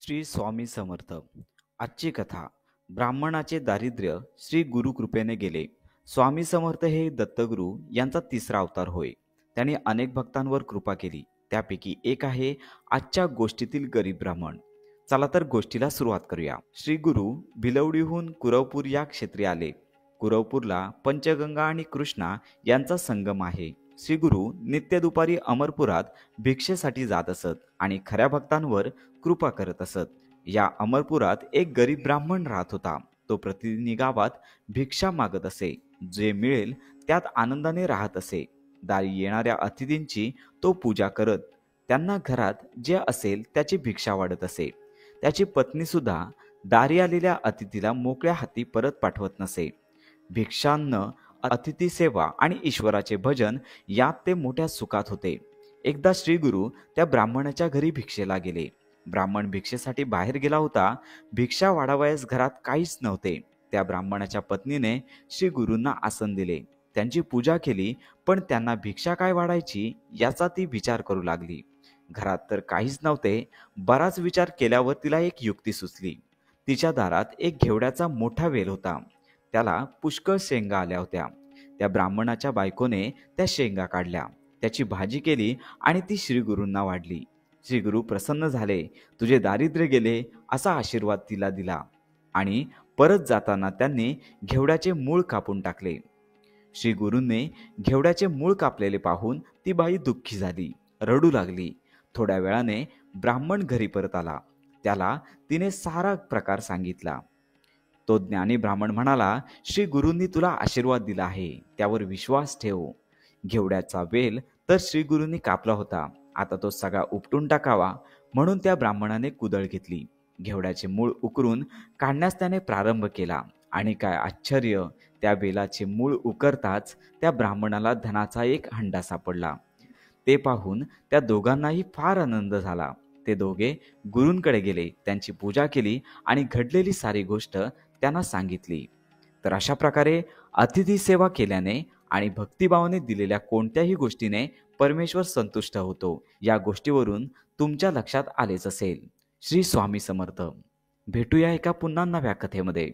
श्री स्वामी समर्थ. आजची कथा. ब्राह्मणाचे दारिद्र्य श्री गुरुकृपेने गेले. स्वामी समर्थ हे दत्तगुरु यांचा तिसरा अवतार होय. त्यांनी अनेक भक्तांवर कृपा केली. त्यापैकी एक आहे आजच्या गोष्टीतील गरीब ब्राह्मण. चला तर गोष्टीला सुरुवात करूया. श्री गुरु भिलवडीहून कुरवपूर या क्षेत्री आले. कुरवपूरला पंचगंगा आणि कृष्णा यांचा संगम आहे. श्री गुरु नित्य दुपारी अमरपुरात भिक्षेसाठी जात असत आणि खऱ्या भक्तांवर कृपा करत असत. या अमरपुरात एक गरीब ब्राह्मण राहत होता. तो प्रतिदिनी गावात भिक्षा मागत असे. जे मिळेल त्यात आनंदाने राहत असे. दारी येणाऱ्या अतिथींची तो पूजा करत त्यांना घरात जे असेल त्याची भिक्षा वाढत असे. त्याची पत्नी सुद्धा दारी आलेल्या अतिथीला मोकळ्या हाती परत पाठवत नसे. भिक्षान्न, अतिथी सेवा आणि ईश्वराचे भजन यात ते मोठ्या सुखात होते. एकदा श्री गुरु त्या ब्राह्मणाच्या घरी भिक्षेला गेले. ब्राह्मण भिक्षेसाठी बाहेर गेला होता. भिक्षा वाढावयास घरात काहीच नव्हते. त्या ब्राह्मणाच्या पत्नीने श्री गुरूंना आसन दिले, त्यांची पूजा केली, पण त्यांना भिक्षा काय वाढायची याचा ती विचार करू लागली. घरात तर काहीच नव्हते. बराच विचार केल्यावर तिला एक युक्ती सुचली. तिच्या दारात एक घेवड्याचा मोठा वेल होता. त्याला पुष्कळ शेंगा आल्या होत्या. त्या ब्राह्मणाच्या बायकोने त्या शेंगा काढल्या, त्याची भाजी केली आणि ती श्रीगुरूंना वाढली. श्री गुरु प्रसन्न झाले. तुझे दारिद्र्य गेले असा आशीर्वाद तिला दिला आणि परत जाताना त्यांनी घेवड्याचे मूळ कापून टाकले. श्री गुरूंनी घेवड्याचे मूळ कापलेले पाहून ती बाई दुःखी झाली, रडू लागली. थोड्या वेळाने ब्राह्मण घरी परत आला. त्याला तिने सारा प्रकार सांगितला. तो ज्ञानी ब्राह्मण म्हणाला, श्री गुरूंनी तुला आशीर्वाद दिला आहे, त्यावर विश्वास ठेव. घेवड्याचा वेल तर श्री गुरूंनी कापला होता, आता तो सगळा उपटून टाकावा. म्हणून त्या ब्राह्मणाने कुदळ घेतली. घेवड्याचे मूळ उकरून काढण्यास त्याने प्रारंभ केला आणि काय आश्चर्य, त्या वेलाचे मूळ उकरताच त्या ब्राह्मणाला धनाचा एक हंडा सापडला. ते पाहून त्या दोघांनाही फार आनंद झाला. ते दोघे गुरूंकडे गेले, त्यांची पूजा केली आणि घडलेली सारी गोष्ट त्यांना सांगितली. तर अशा प्रकारे अतिथी सेवा केल्याने आणि भक्तिभावाने दिलेल्या कोणत्याही गोष्टीने परमेश्वर संतुष्ट होतो. या गोष्टीवरून तुमच्या लक्षात आलेच असेल. श्री स्वामी समर्थ. भेटूया एका पुन्हा नव्या कथेमध्ये.